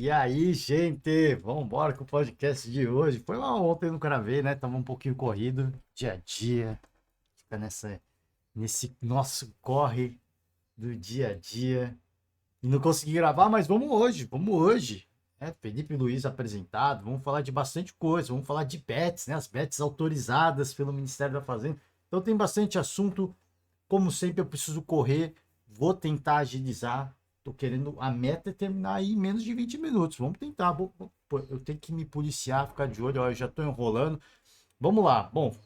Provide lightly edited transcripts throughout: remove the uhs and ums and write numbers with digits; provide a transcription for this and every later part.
E aí, gente, vamos embora com o podcast de hoje. Foi lá ontem no gravei, né? Tava um pouquinho corrido, dia a dia, fica nesse nosso corre do dia a dia. E não consegui gravar, mas vamos hoje. Felipe Luiz apresentado, vamos falar de bastante coisa, vamos falar de bets, né? As bets autorizadas pelo Ministério da Fazenda. Então tem bastante assunto. Como sempre, eu preciso correr, vou tentar agilizar. Tô querendo. A meta é terminar aí em menos de 20 minutos. Vamos tentar. Pô, eu tenho que me policiar, ficar de olho. Ó, eu já tô enrolando. Vamos lá. Bom,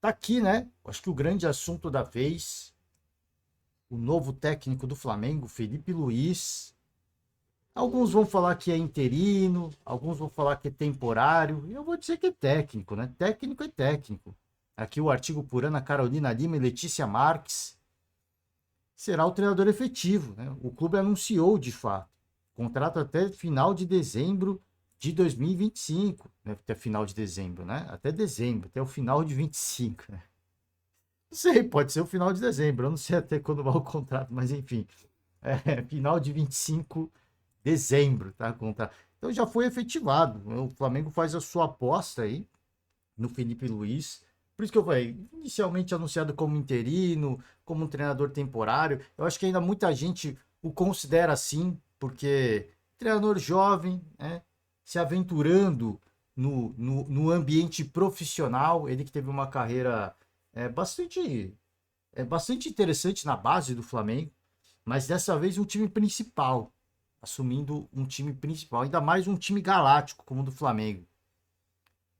tá aqui, né? Acho que o grande assunto da vez. O novo técnico do Flamengo, Felipe Luiz. Alguns vão falar que é interino, alguns vão falar que é temporário. E eu vou dizer que é técnico, né? Técnico é técnico. Aqui o artigo por Ana Carolina Lima e Letícia Marques. Será o treinador efetivo, né? O clube anunciou de fato. Contrato até final de dezembro de 2025, né? Até final de dezembro, né? Até dezembro, até o final de 25, né? Não sei, pode ser o final de dezembro, eu não sei até quando vai o contrato, mas enfim, final de 25 dezembro, tá? Contrato. Então já foi efetivado. O Flamengo faz a sua aposta aí no Felipe Luiz. Por isso que eu falei, inicialmente anunciado como interino, como um treinador temporário. Eu acho que ainda muita gente o considera assim, porque treinador jovem, né, se aventurando no ambiente profissional, ele que teve uma carreira é, bastante, bastante interessante na base do Flamengo, mas dessa vez um time principal, assumindo um time principal, ainda mais um time galáctico como o do Flamengo.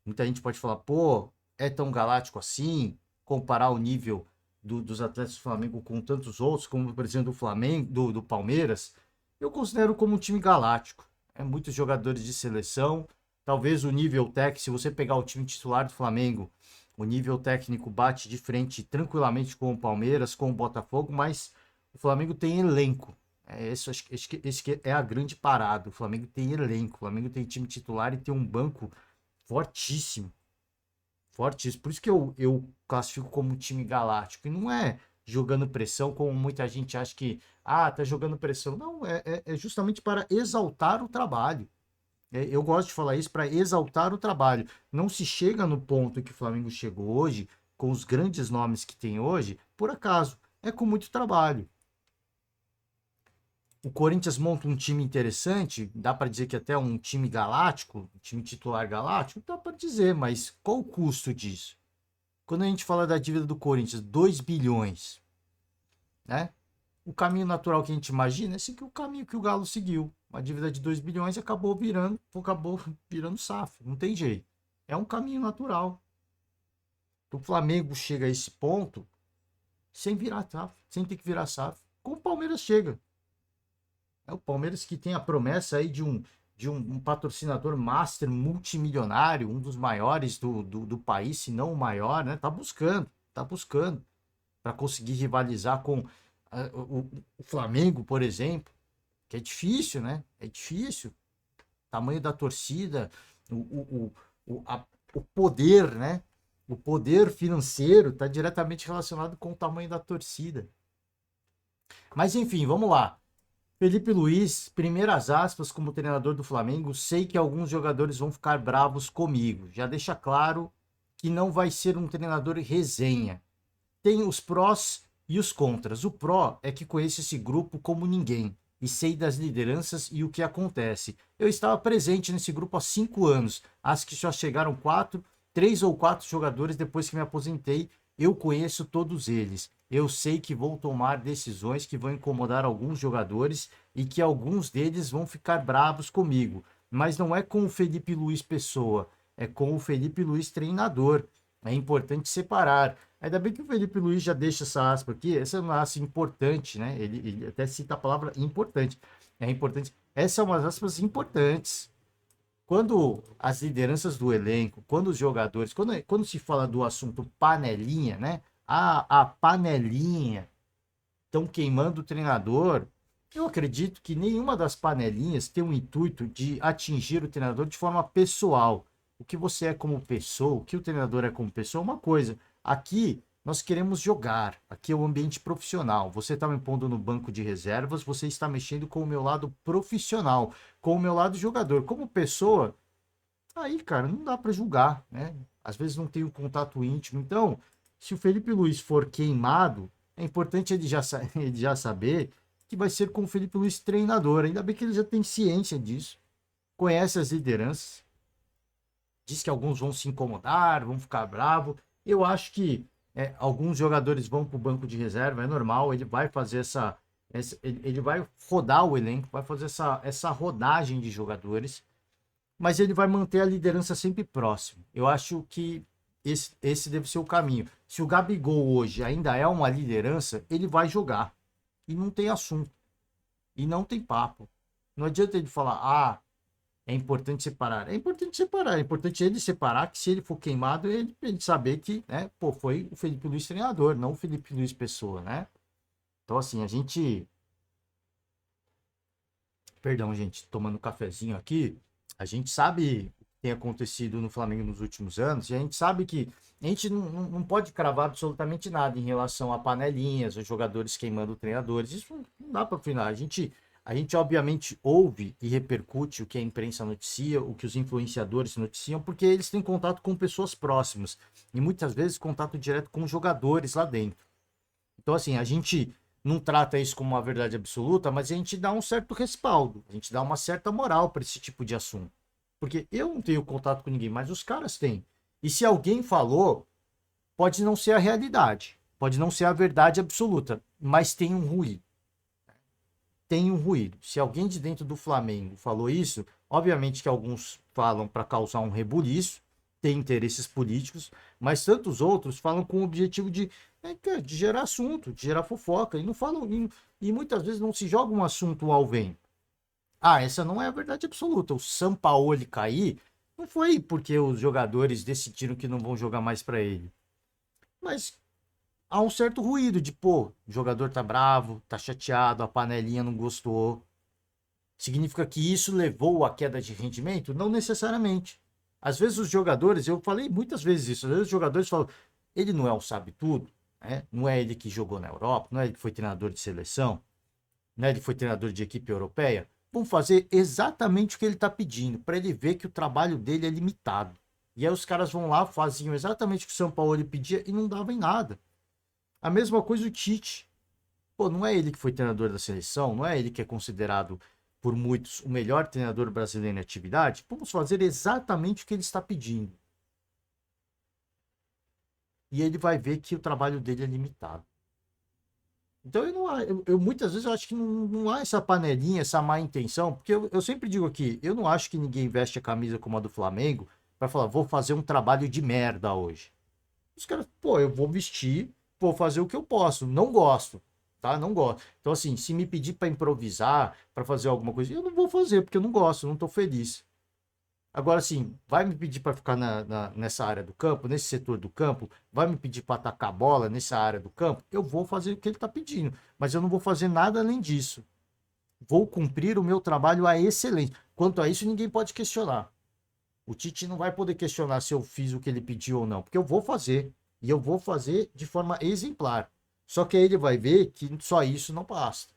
Muita gente pode falar, pô, é tão galáctico assim? Comparar o nível dos atletas do Flamengo com tantos outros, como por exemplo do Flamengo, do Palmeiras, eu considero como um time galáctico. É muitos jogadores de seleção. Talvez o nível técnico, se você pegar o time titular do Flamengo, o nível técnico bate de frente tranquilamente com o Palmeiras, com o Botafogo, mas o Flamengo tem elenco. Esse que é a grande parada. O Flamengo tem elenco, o Flamengo tem time titular e tem um banco fortíssimo. Fortíssimo. Por isso que eu classifico como um time galáctico. E não é jogando pressão, como muita gente acha que, tá jogando pressão. Não, é justamente para exaltar o trabalho. Eu gosto de falar isso para exaltar o trabalho. Não se chega no ponto que o Flamengo chegou hoje, com os grandes nomes que tem hoje, por acaso. É com muito trabalho. O Corinthians monta um time interessante, dá para dizer que até um time galáctico, um time titular galáctico, dá para dizer, mas qual o custo disso? Quando a gente fala da dívida do Corinthians, 2 bilhões, né? O caminho natural que a gente imagina é esse que o caminho que o Galo seguiu. Uma dívida de 2 bilhões acabou virando SAF, não tem jeito. É um caminho natural. O Flamengo chega a esse ponto sem virar SAF, sem ter que virar SAF. Como o Palmeiras chega. É o Palmeiras que tem a promessa aí de um patrocinador master multimilionário, um dos maiores do país, se não o maior, né? Tá buscando para conseguir rivalizar com o Flamengo, por exemplo, que é difícil, né? É difícil. Tamanho da torcida, o, o, o poder, né? O poder financeiro está diretamente relacionado com o tamanho da torcida. Mas enfim, vamos lá. Felipe Luiz, primeiras aspas como treinador do Flamengo, sei que alguns jogadores vão ficar bravos comigo. Já deixa claro que não vai ser um treinador resenha. Tem os prós e os contras. O pró é que conheço esse grupo como ninguém e sei das lideranças e o que acontece. Eu estava presente nesse grupo há 5 anos. Acho que só chegaram 3 ou 4 jogadores depois que me aposentei. Eu conheço todos eles. Eu sei que vou tomar decisões que vão incomodar alguns jogadores e que alguns deles vão ficar bravos comigo. Mas não é com o Felipe Luiz pessoa, é com o Felipe Luiz treinador. É importante separar. Ainda bem que o Felipe Luiz já deixa essa aspa aqui. Essa é uma aspa importante, né? Ele até cita a palavra importante. É importante. Essa é uma das aspas importantes. Quando as lideranças do elenco, quando os jogadores, quando se fala do assunto panelinha, né? A panelinha estão queimando o treinador. Eu acredito que nenhuma das panelinhas tem o intuito de atingir o treinador de forma pessoal. O que você é como pessoa, o que o treinador é como pessoa, é uma coisa. Aqui Nós queremos jogar. Aqui é o ambiente profissional. Você está me pondo no banco de reservas, você está mexendo com o meu lado profissional, com o meu lado jogador. Como pessoa, aí, cara, não dá para julgar, né? Às vezes não tem um contato íntimo. Então, se o Felipe Luiz for queimado, é importante ele já, ele já saber que vai ser com o Felipe Luiz treinador. Ainda bem que ele já tem ciência disso, conhece as lideranças, diz que alguns vão se incomodar, vão ficar bravos. Eu acho que alguns jogadores vão para o banco de reserva, é normal, ele vai fazer ele vai rodar o elenco, vai fazer essa rodagem de jogadores, mas ele vai manter a liderança sempre próximo. Eu acho que esse deve ser o caminho. Se o Gabigol hoje ainda é uma liderança, ele vai jogar. E não tem assunto. E não tem papo. Não adianta ele falar, é importante separar. É importante separar. É importante ele separar que se ele for queimado, ele saber que, né, pô, foi o Felipe Luiz treinador, não o Felipe Luiz pessoa, né? Então, assim, a gente... Perdão, gente, tomando um cafezinho aqui. A gente sabe o que tem acontecido no Flamengo nos últimos anos, e a gente sabe que a gente não pode cravar absolutamente nada em relação a panelinhas, os jogadores queimando treinadores. Isso não dá para opinar. A gente obviamente ouve e repercute o que a imprensa noticia, o que os influenciadores noticiam, porque eles têm contato com pessoas próximas e muitas vezes contato direto com jogadores lá dentro. Então, assim, a gente não trata isso como uma verdade absoluta, mas a gente dá um certo respaldo, a gente dá uma certa moral para esse tipo de assunto. Porque eu não tenho contato com ninguém, mas os caras têm. E se alguém falou, pode não ser a realidade, pode não ser a verdade absoluta, mas tem um ruído. Tem um ruído. Se alguém de dentro do Flamengo falou isso, obviamente que alguns falam para causar um rebuliço, tem interesses políticos, mas tantos outros falam com o objetivo de gerar assunto, de gerar fofoca, e não falam, e muitas vezes não se joga um assunto ao vento. Essa não é a verdade absoluta. O Sampaoli cair não foi porque os jogadores decidiram que não vão jogar mais para ele. Mas há um certo ruído de, pô, o jogador tá bravo, tá chateado, a panelinha não gostou. Significa que isso levou à queda de rendimento? Não necessariamente. Às vezes os jogadores, eu falei muitas vezes isso, às vezes os jogadores falam, ele não é um sabe-tudo, né? Não é ele que jogou na Europa, não é ele que foi treinador de seleção, não é ele que foi treinador de equipe europeia. Vamos fazer exatamente o que ele está pedindo, para ele ver que o trabalho dele é limitado. E aí os caras vão lá, faziam exatamente o que o São Paulo pedia e não davam em nada. A mesma coisa o Tite. Pô, não é ele que foi treinador da seleção, não é ele que é considerado por muitos o melhor treinador brasileiro em atividade. Vamos fazer exatamente o que ele está pedindo. E ele vai ver que o trabalho dele é limitado. Então eu muitas vezes eu acho que não há essa panelinha, essa má intenção, porque eu sempre digo aqui, eu não acho que ninguém veste a camisa como a do Flamengo para falar, vou fazer um trabalho de merda hoje. Os caras, pô, eu vou vestir, vou fazer o que eu posso. Não gosto, tá? Não gosto. Então, assim, se me pedir para improvisar, para fazer alguma coisa, eu não vou fazer, porque eu não gosto, não tô feliz. Agora, assim, vai me pedir para ficar nessa área do campo, nesse setor do campo, vai me pedir para atacar a bola nessa área do campo, eu vou fazer o que ele tá pedindo, mas eu não vou fazer nada além disso. Vou cumprir o meu trabalho à excelência. Quanto a isso, ninguém pode questionar. O Tite não vai poder questionar se eu fiz o que ele pediu ou não, porque eu vou fazer. E eu vou fazer de forma exemplar. Só que aí ele vai ver que só isso não basta.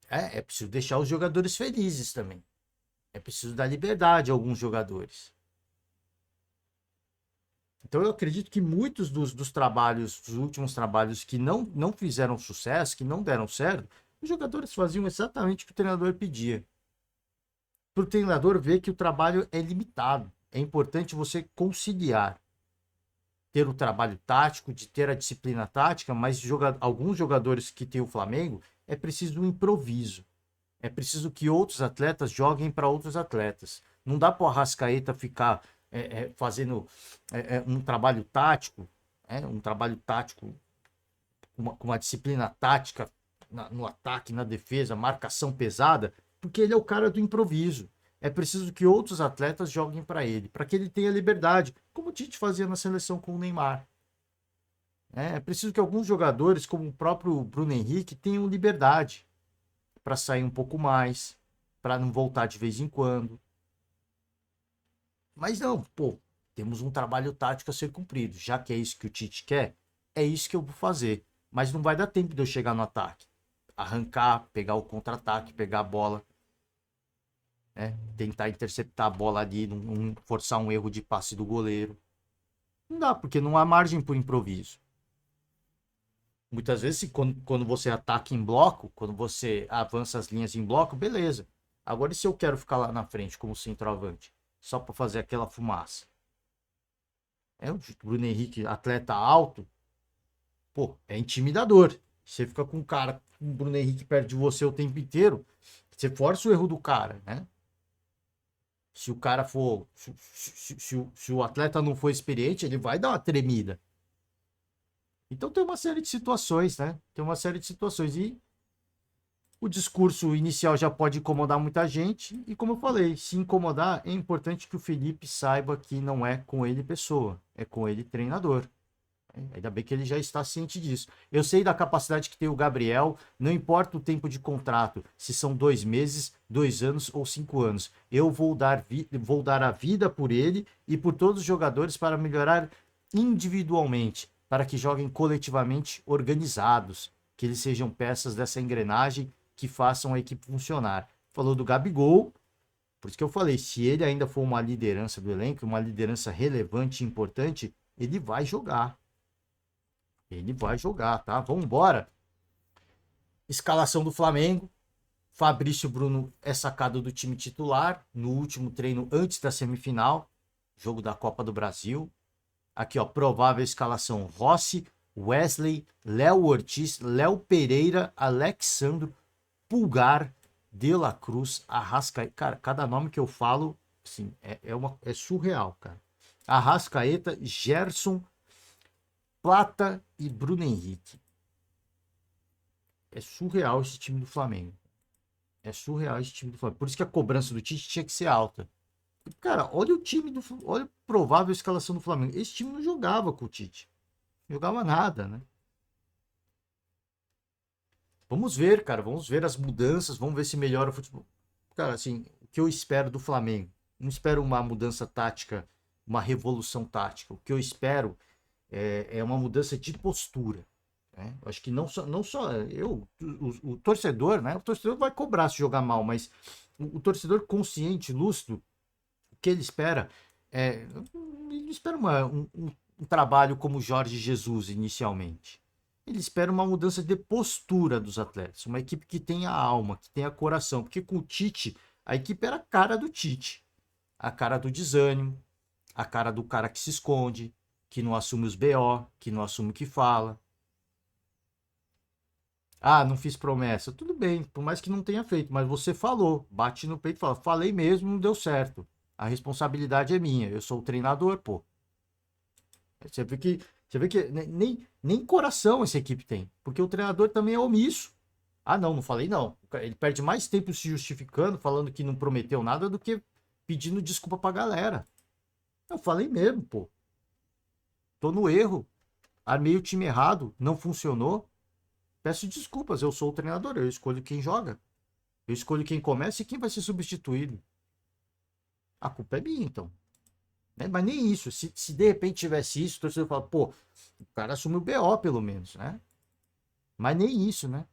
É preciso deixar os jogadores felizes também. É preciso dar liberdade a alguns jogadores. Então eu acredito que muitos dos trabalhos, dos últimos trabalhos que não fizeram sucesso, que não deram certo, os jogadores faziam exatamente o que o treinador pedia. Para o treinador ver que o trabalho é limitado. É importante você conciliar ter o trabalho tático, de ter a disciplina tática, mas alguns jogadores que tem o Flamengo, é preciso um improviso. É preciso que outros atletas joguem para outros atletas. Não dá para o Arrascaeta ficar fazendo um trabalho tático, um trabalho tático com uma disciplina tática no ataque, na defesa, marcação pesada, porque ele é o cara do improviso. É preciso que outros atletas joguem para ele, para que ele tenha liberdade, como o Tite fazia na seleção com o Neymar. É preciso que alguns jogadores, como o próprio Bruno Henrique, tenham liberdade para sair um pouco mais, para não voltar de vez em quando. Mas não, pô, temos um trabalho tático a ser cumprido. Já que é isso que o Tite quer, é isso que eu vou fazer. Mas não vai dar tempo de eu chegar no ataque. Arrancar, pegar o contra-ataque, pegar a bola, né? Tentar interceptar a bola ali, forçar um erro de passe do goleiro. Não dá, porque não há margem para o improviso. Muitas vezes, quando você ataca em bloco, quando você avança as linhas em bloco, beleza. Agora, e se eu quero ficar lá na frente como centroavante? Só para fazer aquela fumaça? É o Bruno Henrique, atleta alto, pô, é intimidador. Você fica com um cara, com o Bruno Henrique perto de você o tempo inteiro, você força o erro do cara, né? Se o cara for. Se o atleta não for experiente, ele vai dar uma tremida. Então tem uma série de situações, né? Tem uma série de situações. E o discurso inicial já pode incomodar muita gente. E como eu falei, se incomodar, é importante que o Felipe saiba que não é com ele pessoa, é com ele treinador. Ainda bem que ele já está ciente disso. Eu sei da capacidade que tem o Gabriel, não importa o tempo de contrato, se são 2 meses, 2 anos ou 5 anos. Eu vou dar a vida por ele e por todos os jogadores para melhorar individualmente, para que joguem coletivamente organizados, que eles sejam peças dessa engrenagem que façam a equipe funcionar. Falou do Gabigol, por isso que eu falei, se ele ainda for uma liderança do elenco, uma liderança relevante e importante, ele vai jogar. Ele vai jogar, tá? Vamos embora. Escalação do Flamengo. Fabrício Bruno é sacado do time titular no último treino antes da semifinal, jogo da Copa do Brasil. Aqui, ó, provável escalação: Rossi, Wesley, Léo Ortiz, Léo Pereira, Alexandro, Pulgar, De La Cruz, Arrascaeta. Cara, cada nome que eu falo, assim, é surreal, cara. Arrascaeta, Gerson, Plata e Bruno Henrique. É surreal esse time do Flamengo. É surreal esse time do Flamengo. Por isso que a cobrança do Tite tinha que ser alta. Cara, olha o time do. Olha a provável escalação do Flamengo. Esse time não jogava com o Tite. Não jogava nada, né? Vamos ver, cara. Vamos ver as mudanças. Vamos ver se melhora o futebol. Cara, assim, o que eu espero do Flamengo? Não espero uma mudança tática, uma revolução tática. O que eu espero é uma mudança de postura. Né? Eu acho que não só eu, o torcedor, né? O torcedor vai cobrar se jogar mal, mas o torcedor consciente, lúcido, o que ele espera ele espera um trabalho como o Jorge Jesus inicialmente. Ele espera uma mudança de postura dos atletas, uma equipe que tenha alma, que tenha coração, porque com o Tite, a equipe era a cara do Tite, a cara do desânimo, a cara do cara que se esconde, que não assume os BO, que não assume o que fala. Ah, não fiz promessa. Tudo bem, por mais que não tenha feito, mas você falou, bate no peito e fala, falei mesmo, não deu certo. A responsabilidade é minha, eu sou o treinador, pô. Você vê que nem coração essa equipe tem, porque o treinador também é omisso. Ah, não, não falei não. Ele perde mais tempo se justificando, falando que não prometeu nada, do que pedindo desculpa pra galera. Eu falei mesmo, pô. Tô no erro. Armei o time errado, não funcionou. Peço desculpas, eu sou o treinador, eu escolho quem joga. Eu escolho quem começa e quem vai ser substituído. A culpa é minha, então. Né? Mas nem isso. Se de repente tivesse isso, o torcedor fala, pô, o cara assumiu o BO pelo menos, né? Mas nem isso, né?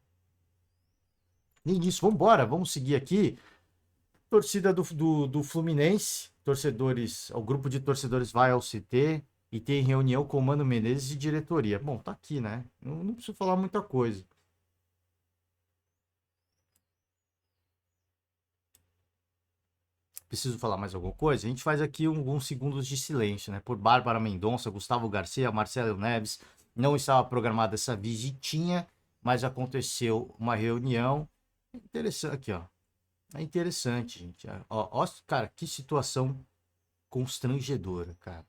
Nem isso. Vambora, vamos seguir aqui. Torcida do Fluminense, torcedores, o grupo de torcedores vai ao CT e tem reunião com o Mano Menezes e diretoria. Bom, tá aqui, né? Não preciso falar muita coisa. Preciso falar mais alguma coisa? A gente faz aqui alguns segundos de silêncio, né? Por Bárbara Mendonça, Gustavo Garcia, Marcelo Neves. Não estava programada essa visitinha, mas aconteceu uma reunião. Interessante aqui, ó. É interessante, gente. Ó, cara, que situação constrangedora, cara.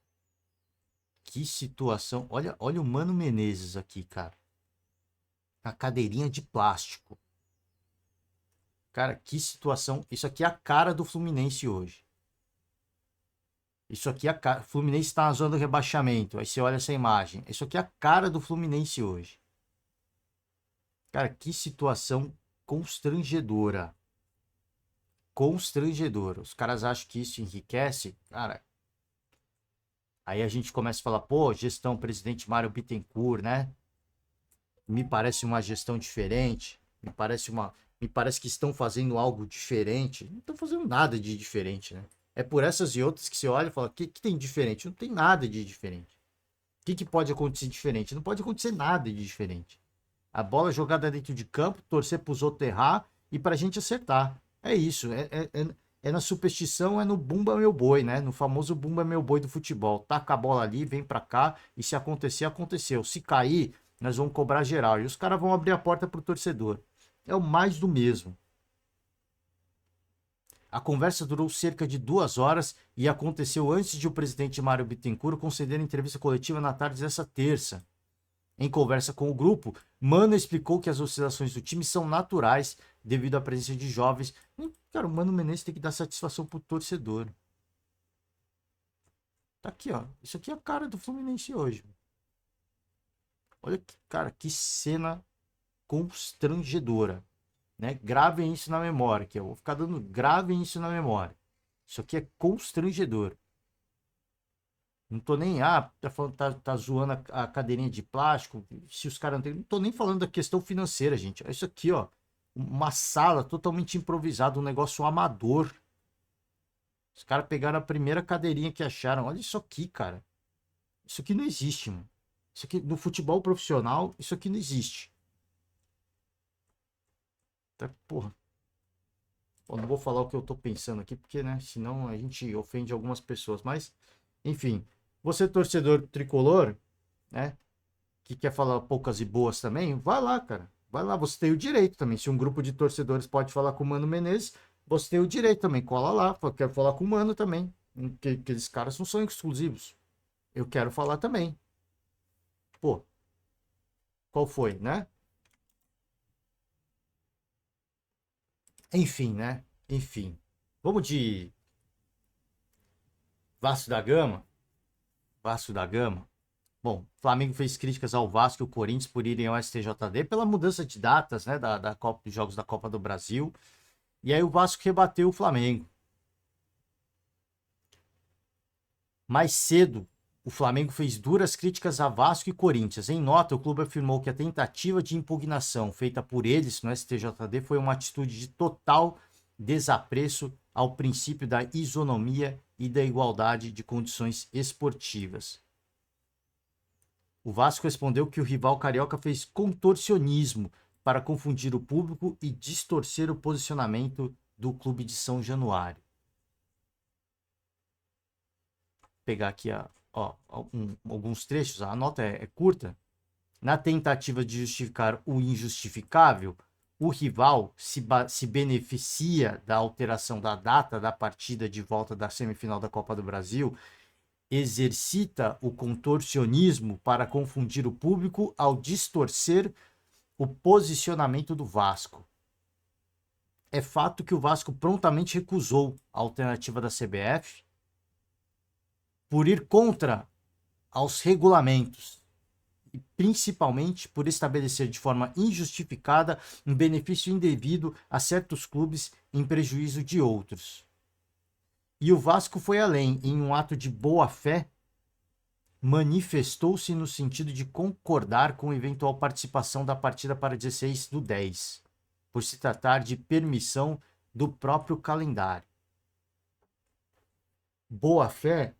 Que situação. Olha o Mano Menezes aqui, cara. A cadeirinha de plástico. Cara, que situação. Isso aqui é a cara do Fluminense hoje. Isso aqui é a cara. O Fluminense está na zona do rebaixamento. Aí você olha essa imagem. Isso aqui é a cara do Fluminense hoje. Cara, que situação constrangedora. Constrangedora. Os caras acham que isso enriquece. Cara, Aí a gente começa a falar, pô, gestão presidente Mário Bittencourt, né? Me parece uma gestão diferente, me parece que estão fazendo algo diferente. Não estão fazendo nada de diferente, né? É por essas e outras que você olha e fala, o que tem de diferente? Não tem nada de diferente. O que pode acontecer diferente? Não pode acontecer nada de diferente. A bola jogada dentro de campo, torcer para os outros errar e para a gente acertar. É isso. É na superstição, é no bumba meu boi, né? No famoso bumba meu boi do futebol. Taca a bola ali, vem para cá e se acontecer, aconteceu. Se cair, nós vamos cobrar geral. E os caras vão abrir a porta para o torcedor. É o mais do mesmo. A conversa durou cerca de 2 horas e aconteceu antes de o presidente Mário Bittencourt conceder entrevista coletiva na tarde dessa terça. Em conversa com o grupo, Mano explicou que as oscilações do time são naturais devido à presença de jovens. Cara, o Mano Menezes tem que dar satisfação pro torcedor. Tá aqui, ó. Isso aqui é a cara do Fluminense hoje. Olha, cara, que cena constrangedora, né? Gravem isso na memória, que eu vou ficar dando, gravem isso na memória. Isso aqui é constrangedor. Não tô nem, tá zoando a cadeirinha de plástico, se os caras não tem, não tô nem falando da questão financeira, gente. Isso aqui, ó, uma sala totalmente improvisada, um negócio amador. Os caras pegaram a primeira cadeirinha que acharam. Olha isso aqui, cara. Isso aqui não existe, mano. Isso aqui, no futebol profissional, isso aqui não existe. Tá, porra. Bom, não vou falar o que eu tô pensando aqui, porque, né, senão a gente ofende algumas pessoas. Mas, enfim, você torcedor tricolor, né, que quer falar poucas e boas também, vai lá, cara. Vai lá, você tem o direito também. Se um grupo de torcedores pode falar com o Mano Menezes, você tem o direito também. Cola lá, quero falar com o Mano também. Que aqueles caras não são exclusivos. Eu quero falar também. Pô, qual foi, né? Enfim, né? Enfim. Vamos de Vasco da Gama? Vasco da Gama. Bom, o Flamengo fez críticas ao Vasco e o Corinthians por irem ao STJD pela mudança de datas, né, da Copa, dos Jogos da Copa do Brasil. E aí o Vasco rebateu o Flamengo. Mais cedo, o Flamengo fez duras críticas a Vasco e Corinthians. Em nota, o clube afirmou que a tentativa de impugnação feita por eles no STJD foi uma atitude de total desapreço ao princípio da isonomia e da igualdade de condições esportivas. O Vasco respondeu que o rival carioca fez contorcionismo para confundir o público e distorcer o posicionamento do clube de São Januário. Vou pegar aqui alguns trechos, a nota é curta. Na tentativa de justificar o injustificável, o rival se beneficia da alteração da data da partida de volta da semifinal da Copa do Brasil, exercita o contorcionismo para confundir o público ao distorcer o posicionamento do Vasco. É fato que o Vasco prontamente recusou a alternativa da CBF por ir contra aos regulamentos e principalmente por estabelecer de forma injustificada um benefício indevido a certos clubes em prejuízo de outros. E o Vasco foi além, em um ato de boa-fé, manifestou-se no sentido de concordar com eventual participação da partida para 16/10, por se tratar de permissão do próprio calendário. Boa-fé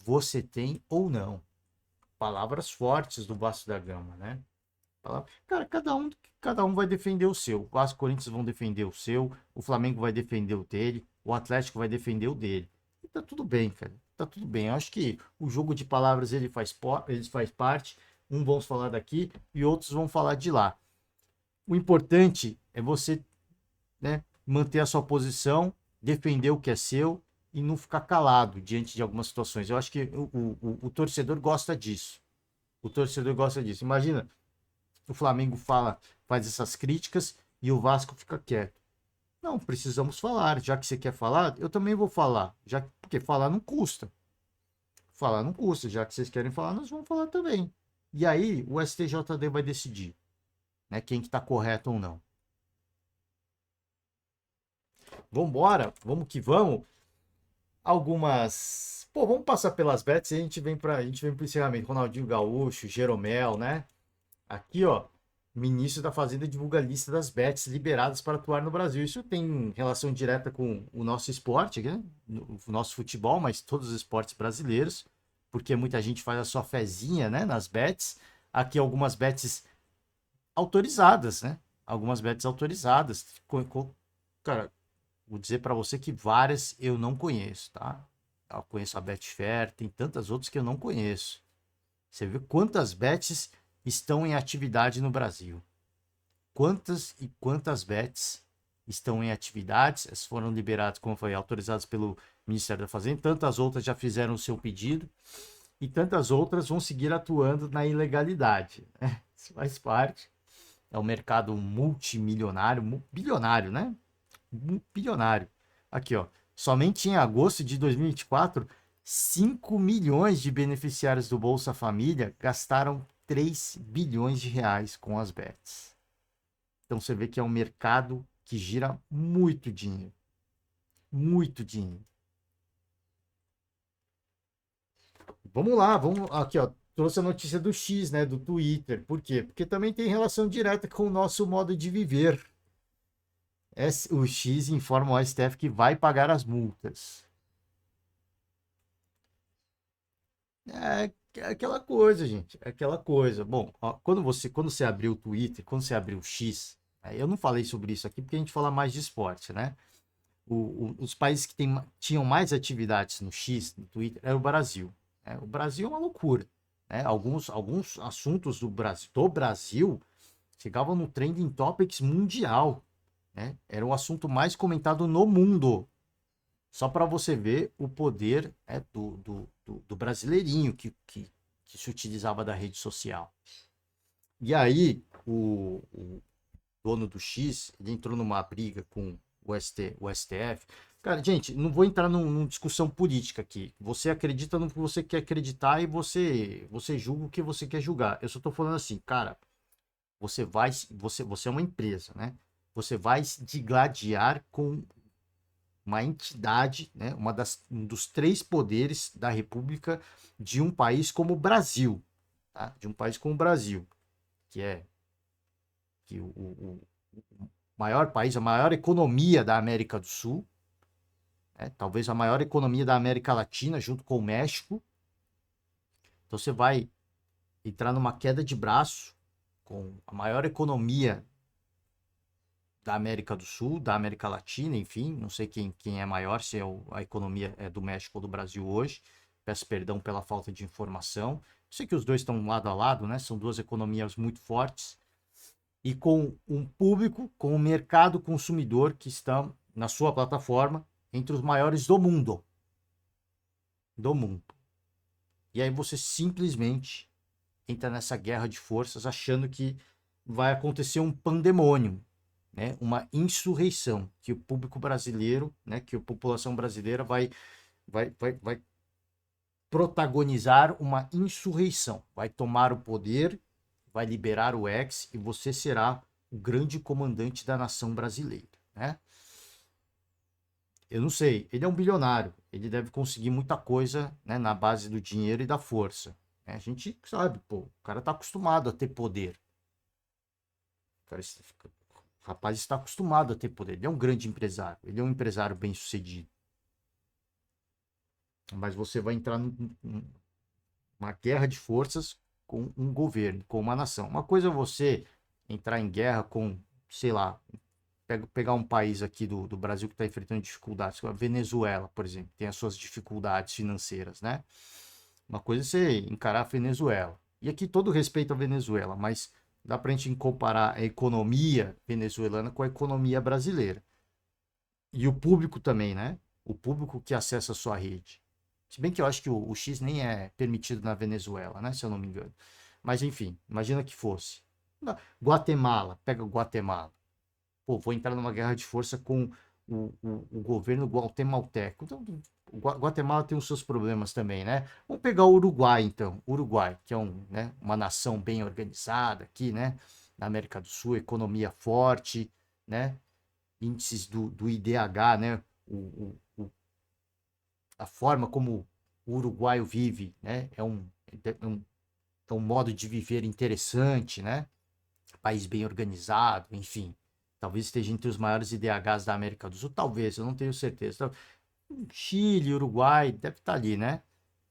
você tem ou não. Palavras fortes do Vasco da Gama, né? Cara, cada um vai defender o seu. O Vasco e o Corinthians vão defender o seu, o Flamengo vai defender o dele, o Atlético vai defender o dele. E tá tudo bem, cara. Tá tudo bem. Eu acho que o jogo de palavras ele faz parte. Uns vão falar daqui e outros vão falar de lá. O importante é você, né, manter a sua posição, defender o que é seu e não ficar calado diante de algumas situações. Eu acho que o torcedor gosta disso. O torcedor gosta disso. Imagina, o Flamengo faz essas críticas e o Vasco fica quieto. Não, precisamos falar. Já que você quer falar, eu também vou falar. Porque falar não custa. Falar não custa. Já que vocês querem falar, nós vamos falar também. E aí o STJD vai decidir, né, quem que tá correto ou não. Vambora, vamos que vamos. Pô, vamos passar pelas bets e a gente vem pro encerramento. Ronaldinho Gaúcho, Jeromel, né? Aqui, ó, ministro da Fazenda divulga a lista das bets liberadas para atuar no Brasil. Isso tem relação direta com o nosso esporte, né? O nosso futebol, mas todos os esportes brasileiros, porque muita gente faz a sua fezinha, né, nas bets. Aqui algumas bets autorizadas, né? Algumas bets autorizadas. Cara, vou dizer para você que várias eu não conheço, tá? Eu conheço a Betfair, tem tantas outras que eu não conheço. Você vê quantas bets estão em atividade no Brasil. Quantas e quantas bets estão em atividades, essas foram liberadas, como foi, autorizadas pelo Ministério da Fazenda, tantas outras já fizeram o seu pedido e tantas outras vão seguir atuando na ilegalidade, né? Isso faz parte. É um mercado multimilionário, bilionário, né? Bilionário. Aqui, ó. Somente em agosto de 2024, 5 milhões de beneficiários do Bolsa Família gastaram 3 bilhões de reais com as bets. Então você vê que é um mercado que gira muito dinheiro. Muito dinheiro. Vamos lá, vamos aqui, ó. Trouxe a notícia do X, né, do Twitter. Por quê? Porque também tem relação direta com o nosso modo de viver. O X informa o STF que vai pagar as multas. É aquela coisa, gente. É aquela coisa. Bom, ó, quando você abriu o Twitter, quando você abriu o X, eu não falei sobre isso aqui porque a gente fala mais de esporte, né? Os países que tinham mais atividades no X, no Twitter, era o Brasil. Né? O Brasil é uma loucura. Né? Alguns assuntos do Brasil chegavam no Trending Topics mundial. Né? Era o assunto mais comentado no mundo. Só para você ver o poder do brasileirinho que se utilizava da rede social. E aí, o dono do X, ele entrou numa briga com o STF. Cara, gente, não vou entrar numa discussão política aqui. Você acredita no que você quer acreditar e você julga o que você quer julgar. Eu só tô falando assim, cara, você é uma empresa, né? Você vai se digladiar com uma entidade, né, um dos três poderes da República de um país como o Brasil, tá? De um país como o Brasil, que é o maior país, a maior economia da América do Sul, né? Talvez a maior economia da América Latina, junto com o México. Então você vai entrar numa queda de braço com a maior economia da América do Sul, da América Latina, enfim, não sei quem é maior, se é a economia é do México ou do Brasil hoje. Peço perdão pela falta de informação. Sei que os dois estão lado a lado, né? São duas economias muito fortes e com um público, com um mercado consumidor que estão na sua plataforma entre os maiores do mundo. Do mundo. E aí você simplesmente entra nessa guerra de forças achando que vai acontecer um pandemônio, né, uma insurreição, que o público brasileiro, né, que a população brasileira vai protagonizar uma insurreição, vai tomar o poder, vai liberar o ex e você será o grande comandante da nação brasileira, né? Eu não sei, ele é um bilionário, ele deve conseguir muita coisa, né, na base do dinheiro e da força. Né? A gente sabe, pô, o cara tá acostumado a ter poder. O cara, o rapaz está acostumado a ter poder. Ele é um grande empresário. Ele é um empresário bem sucedido. Mas você vai entrar numa guerra de forças com um governo, com uma nação. Uma coisa é você entrar em guerra com, sei lá, pegar um país aqui do Brasil que está enfrentando dificuldades, como a Venezuela, por exemplo, tem as suas dificuldades financeiras, né? Uma coisa é você encarar a Venezuela. E aqui todo respeito à Venezuela, mas dá para a gente comparar a economia venezuelana com a economia brasileira. E o público também, né? O público que acessa a sua rede. Se bem que eu acho que o X nem é permitido na Venezuela, né? Se eu não me engano. Mas enfim, imagina que fosse. Guatemala, pega o Guatemala. Pô, vou entrar numa guerra de força com o governo guatemalteco. Então, o Guatemala tem os seus problemas também, né? Vamos pegar o Uruguai, então. Uruguai, que é né, uma nação bem organizada aqui, né? Na América do Sul, economia forte, né? Índices do IDH, né? A forma como o uruguaio vive, né? É um modo de viver interessante, né? País bem organizado, enfim. Talvez esteja entre os maiores IDHs da América do Sul, talvez, eu não tenho certeza. Chile, Uruguai, deve estar ali, né?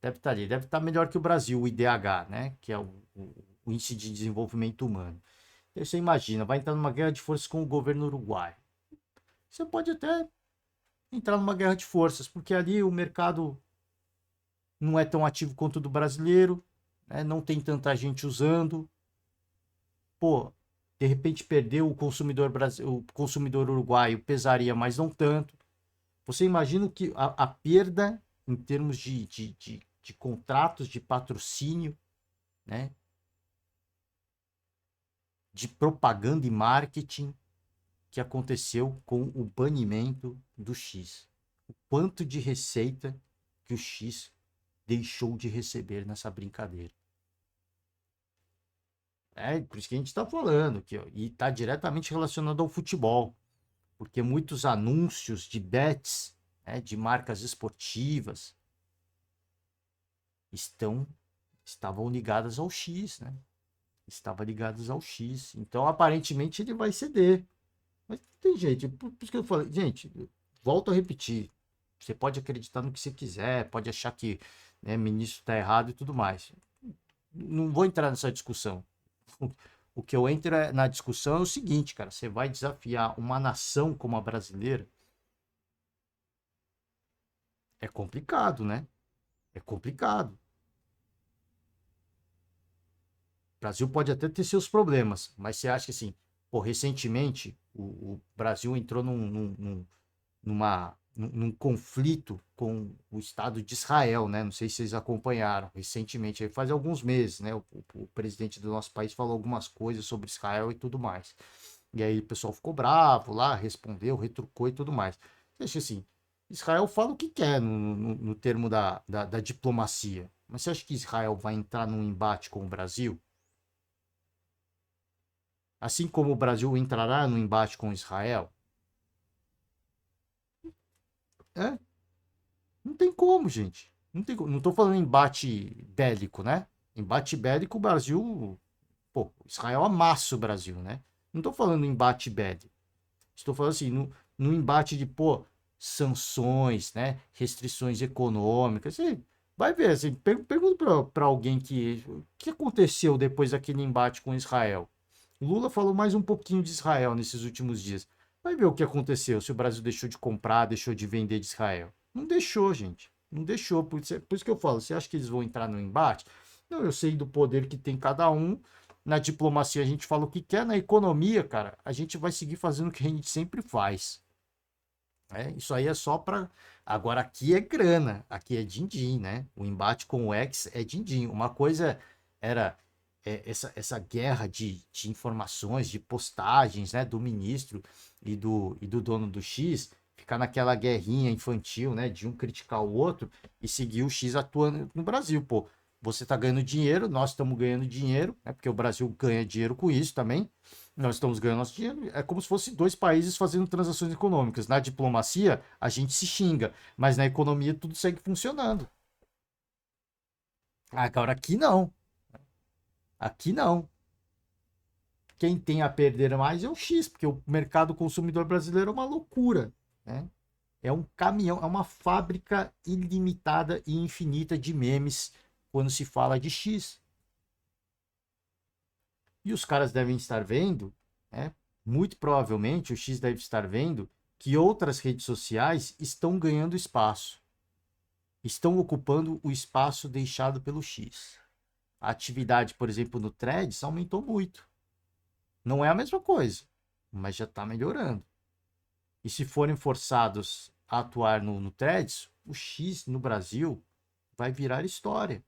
Deve estar ali, deve estar melhor que o Brasil, o IDH, né? Que é o Índice de Desenvolvimento Humano. Então, você imagina, vai entrar numa guerra de forças com o governo uruguaio. Você pode até entrar numa guerra de forças, porque ali o mercado não é tão ativo quanto o do brasileiro, né? Não tem tanta gente usando. Pô, de repente perdeu o consumidor uruguaio, pesaria, mas não tanto. Você imagina que a perda em termos de contratos de patrocínio, né? De propaganda e marketing que aconteceu com o banimento do X. O quanto de receita que o X deixou de receber nessa brincadeira. É por isso que a gente está falando, e está diretamente relacionado ao futebol, porque muitos anúncios de bets, né, de marcas esportivas, estão estavam ligadas ao X, né? Estavam ligados ao X. Então, aparentemente, ele vai ceder. Mas tem jeito, por isso que eu falei, gente, volto a repetir. Você pode acreditar no que você quiser, pode achar que né, ministro está errado e tudo mais. Não vou entrar nessa discussão. O que eu entro na discussão é o seguinte, cara, você vai desafiar uma nação como a brasileira, é complicado, né? É complicado. O Brasil pode até ter seus problemas, mas você acha que assim, pô, recentemente o Brasil entrou num conflito com o Estado de Israel, né? Não sei se vocês acompanharam recentemente, faz alguns meses, né? O presidente do nosso país falou algumas coisas sobre Israel e tudo mais. E aí o pessoal ficou bravo lá, respondeu, retrucou e tudo mais. Deixa assim, Israel fala o que quer no termo da diplomacia. Mas você acha que Israel vai entrar num embate com o Brasil? Assim como o Brasil entrará no embate com Israel? É, não tem como, gente. Não tem como. Não tô falando embate bélico, né? Embate bélico, o Brasil. Pô, Israel amassa o Brasil, né? Não tô falando embate bélico. Estou falando assim, no embate de, pô, sanções, né? Restrições econômicas. Você vai ver, assim, pergunta para alguém o que aconteceu depois daquele embate com Israel. Lula falou mais um pouquinho de Israel nesses últimos dias. Vai ver o que aconteceu, se o Brasil deixou de comprar, deixou de vender de Israel. Não deixou, gente. Não deixou. Por isso que eu falo, você acha que eles vão entrar no embate? Não, eu sei do poder que tem cada um. Na diplomacia a gente fala o que quer, na economia, cara, a gente vai seguir fazendo o que a gente sempre faz. Isso aí é só para. Agora aqui é grana, aqui é din-din, né? O embate com o X é din-din. Uma coisa era essa guerra de informações, de postagens, né, do ministro e do dono do X, ficar naquela guerrinha infantil, né, de um criticar o outro e seguir o X atuando no Brasil, pô. Você está ganhando dinheiro, nós estamos ganhando dinheiro, né, porque o Brasil ganha dinheiro com isso também. Nós estamos ganhando nosso dinheiro. É como se fossem dois países fazendo transações econômicas. Na diplomacia, a gente se xinga, mas na economia tudo segue funcionando. Agora aqui não. Aqui não. Quem tem a perder mais é o X, porque o mercado consumidor brasileiro é uma loucura, né? É um caminhão, é uma fábrica ilimitada e infinita de memes quando se fala de X. E os caras devem estar vendo, né? Muito provavelmente o X deve estar vendo que outras redes sociais estão ganhando espaço, estão ocupando o espaço deixado pelo X. A atividade, por exemplo, no Threads aumentou muito. Não é a mesma coisa, mas já está melhorando. E se forem forçados a atuar no Threads, o X no Brasil vai virar história.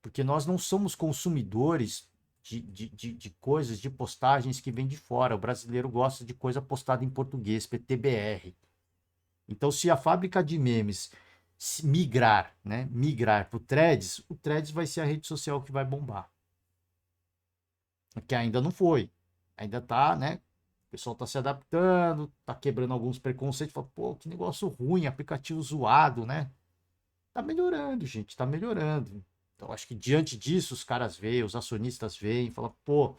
Porque nós não somos consumidores de coisas, de postagens que vêm de fora. O brasileiro gosta de coisa postada em português, PTBR. Então, se a fábrica de memes migrar, né, migrar para o Threads vai ser a rede social que vai bombar. Que ainda não foi. Ainda está, né, pessoal tá se adaptando, tá quebrando alguns preconceitos, fala, pô, que negócio ruim, aplicativo zoado, né? Tá melhorando, gente, tá melhorando. Então, acho que diante disso, os caras veem, os acionistas veem, falam, pô,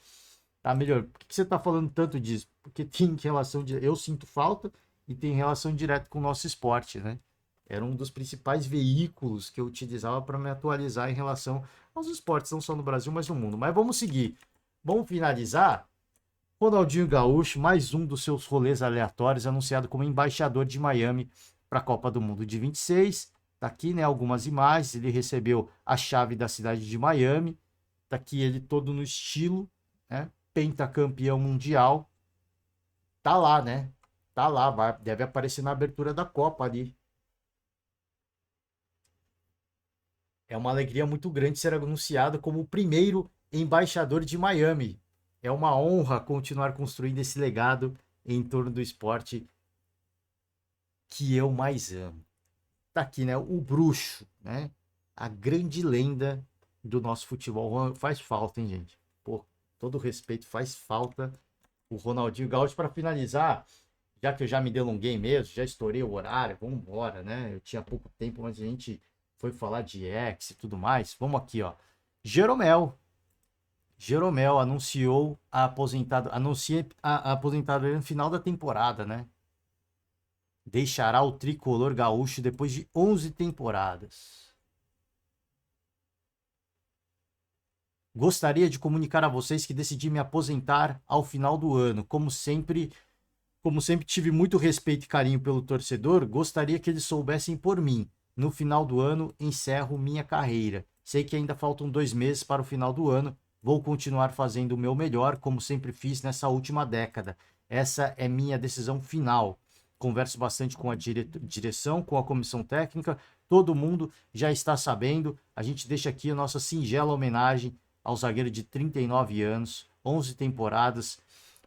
tá melhor. Por que você tá falando tanto disso? Porque tem relação, eu sinto falta e tem relação direta com o nosso esporte, né? Era um dos principais veículos que eu utilizava para me atualizar em relação aos esportes, não só no Brasil, mas no mundo. Mas vamos seguir. Vamos finalizar. Ronaldinho Gaúcho, mais um dos seus rolês aleatórios, anunciado como embaixador de Miami para a Copa do Mundo de 26. Tá aqui, né, algumas imagens. Ele recebeu a chave da cidade de Miami. Tá aqui ele todo no estilo, né? Pentacampeão mundial. Tá lá, né? Tá lá, deve aparecer na abertura da Copa ali. É uma alegria muito grande ser anunciado como o primeiro embaixador de Miami. É uma honra continuar construindo esse legado em torno do esporte que eu mais amo. Tá aqui, né? O bruxo, né? A grande lenda do nosso futebol. Faz falta, hein, gente? Pô, todo respeito, faz falta o Ronaldinho Gaúcho. Para finalizar, já que eu já me delonguei mesmo, já estourei o horário, vamos embora, né? Eu tinha pouco tempo, mas a gente foi falar de X e tudo mais. Vamos aqui, ó. Jeromel. Jeromel anunciou a aposentadoria no final da temporada, né? Deixará o tricolor gaúcho depois de 11 temporadas. Gostaria de comunicar a vocês que decidi me aposentar ao final do ano. Como sempre tive muito respeito e carinho pelo torcedor, gostaria que eles soubessem por mim. No final do ano, encerro minha carreira. Sei que ainda faltam 2 meses para o final do ano. Vou continuar fazendo o meu melhor, como sempre fiz nessa última década. Essa é minha decisão final. Converso bastante com a direção, com a comissão técnica. Todo mundo já está sabendo. A gente deixa aqui a nossa singela homenagem ao zagueiro de 39 anos, 11 temporadas,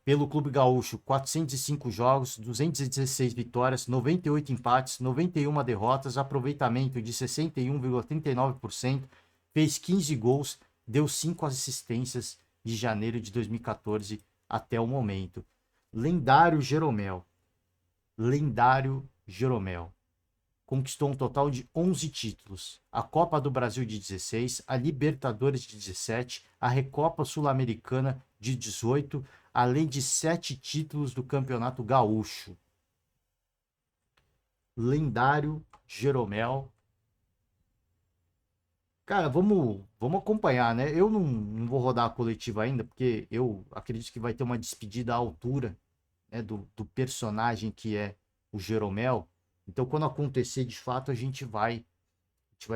pelo Clube Gaúcho, 405 jogos, 216 vitórias, 98 empates, 91 derrotas, aproveitamento de 61,39%, fez 15 gols, deu 5 assistências de janeiro de 2014 até o momento. Lendário Jeromel. Lendário Jeromel. Conquistou um total de 11 títulos. A Copa do Brasil de 16, a Libertadores de 17, a Recopa Sul-Americana de 18, além de 7 títulos do Campeonato Gaúcho. Lendário Jeromel. Cara, vamos acompanhar, né? Eu não vou rodar a coletiva ainda, porque eu acredito que vai ter uma despedida à altura, né, do personagem que é o Jeromel. Então, quando acontecer de fato, a gente vai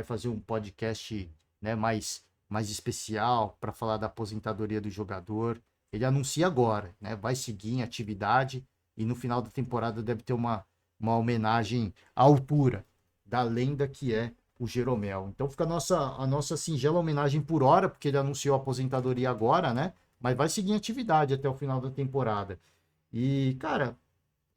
fazer um podcast, né, mais especial para falar da aposentadoria do jogador. Ele anuncia agora, né? Vai seguir em atividade e no final da temporada deve ter uma homenagem à altura da lenda que é o Jeromel. Então fica a nossa singela homenagem por hora, porque ele anunciou a aposentadoria agora, né? Mas vai seguir em atividade até o final da temporada. E, cara,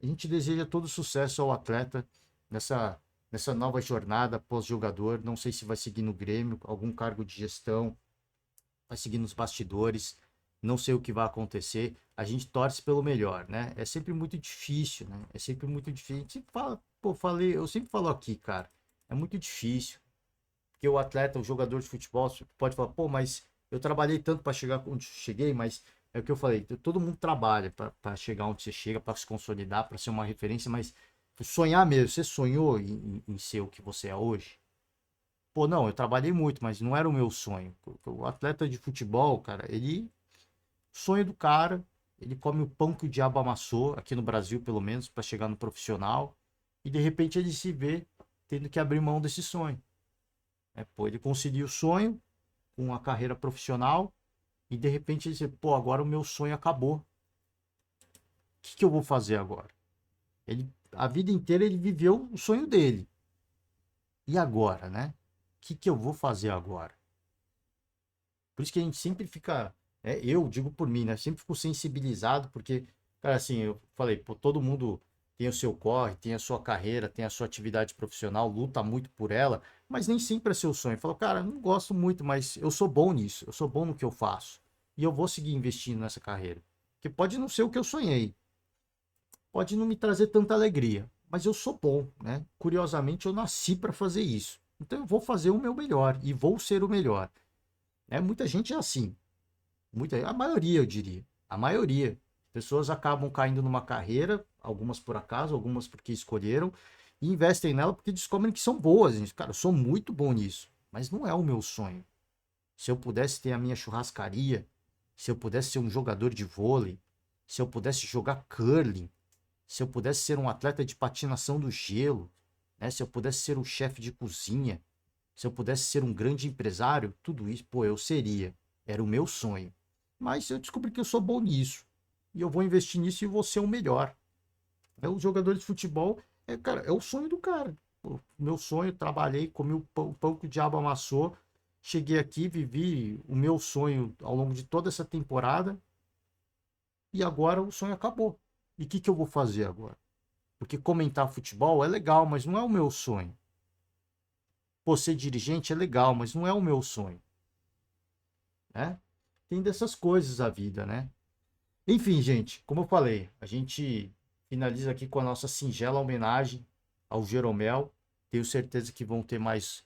a gente deseja todo sucesso ao atleta nessa nova jornada pós-jogador. Não sei se vai seguir no Grêmio, algum cargo de gestão, vai seguir nos bastidores. Não sei o que vai acontecer. A gente torce pelo melhor, né? É sempre muito difícil, né? É sempre muito difícil. A gente sempre fala, pô, eu sempre falo aqui, cara. É muito difícil. Porque o atleta, o jogador de futebol, pode falar, pô, mas eu trabalhei tanto para chegar onde cheguei, mas é o que eu falei, todo mundo trabalha para chegar onde você chega, para se consolidar, para ser uma referência, mas sonhar mesmo, você sonhou em ser o que você é hoje? Pô, não, eu trabalhei muito, mas não era o meu sonho. O atleta de futebol, cara, sonho do cara, ele come o pão que o diabo amassou, aqui no Brasil pelo menos, para chegar no profissional, e de repente ele se vê tendo que abrir mão desse sonho. Pô, ele conseguiu o sonho com a carreira profissional e de repente ele diz, pô, agora o meu sonho acabou. O que eu vou fazer agora? A vida inteira ele viveu o sonho dele. E agora, né? O que eu vou fazer agora? Por isso que a gente sempre fica, eu digo por mim, né? Sempre fico sensibilizado, porque, cara, assim, eu falei, pô, todo mundo tem o seu corre, tem a sua carreira, tem a sua atividade profissional, luta muito por ela, mas nem sempre é seu sonho. Fala, cara, não gosto muito, mas eu sou bom nisso, eu sou bom no que eu faço. E eu vou seguir investindo nessa carreira. Porque pode não ser o que eu sonhei, pode não me trazer tanta alegria, mas eu sou bom, né? Curiosamente, eu nasci para fazer isso. Então eu vou fazer o meu melhor e vou ser o melhor. Né? Muita gente é assim, a maioria eu diria, a maioria. Pessoas acabam caindo numa carreira, algumas por acaso, algumas porque escolheram, e investem nela porque descobrem que são boas. Gente. Cara, eu sou muito bom nisso, mas não é o meu sonho. Se eu pudesse ter a minha churrascaria, se eu pudesse ser um jogador de vôlei, se eu pudesse jogar curling, se eu pudesse ser um atleta de patinação do gelo, né? Se eu pudesse ser um chefe de cozinha, se eu pudesse ser um grande empresário, tudo isso, pô, eu seria. Era o meu sonho. Mas eu descobri que eu sou bom nisso. E eu vou investir nisso e vou ser o melhor. É, o jogador de futebol cara, é o sonho do cara. Pô, meu sonho, trabalhei, comi o pão que o diabo amassou. Cheguei aqui, vivi o meu sonho ao longo de toda essa temporada. E agora o sonho acabou. E o que eu vou fazer agora? Porque comentar futebol é legal, mas não é o meu sonho. Pô, ser dirigente é legal, mas não é o meu sonho. Né? Tem dessas coisas a vida, né? Enfim, gente, como eu falei, a gente finaliza aqui com a nossa singela homenagem ao Jeromel. Tenho certeza que vão ter mais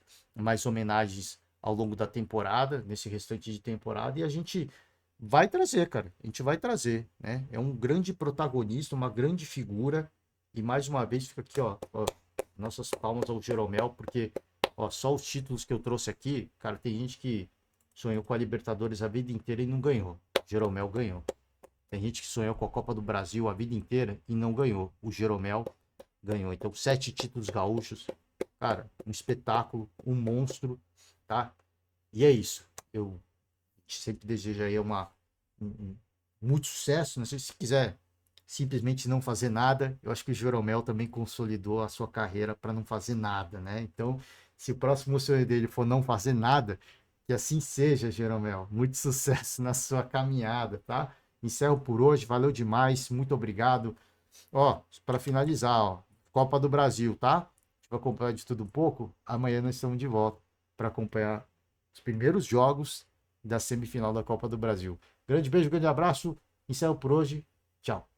homenagens ao longo da temporada, nesse restante de temporada, e a gente vai trazer, cara. A gente vai trazer, né? É um grande protagonista, uma grande figura. E mais uma vez fica aqui, ó, nossas palmas ao Jeromel, porque ó, só os títulos que eu trouxe aqui, cara, tem gente que sonhou com a Libertadores a vida inteira e não ganhou. Jeromel ganhou. Tem gente que sonhou com a Copa do Brasil a vida inteira e não ganhou. O Jeromel ganhou. Então, 7 títulos gaúchos. Cara, um espetáculo, um monstro, tá? E é isso. Eu sempre desejo aí muito sucesso. Não sei se quiser simplesmente não fazer nada. Eu acho que o Jeromel também consolidou a sua carreira para não fazer nada, né? Então, se o próximo sonho dele for não fazer nada, que assim seja, Jeromel. Muito sucesso na sua caminhada, tá? Encerro por hoje. Valeu demais. Muito obrigado. Ó, para finalizar, ó, Copa do Brasil, tá? A gente vai acompanhar de tudo um pouco. Amanhã nós estamos de volta para acompanhar os primeiros jogos da semifinal da Copa do Brasil. Grande beijo, grande abraço. Encerro por hoje. Tchau.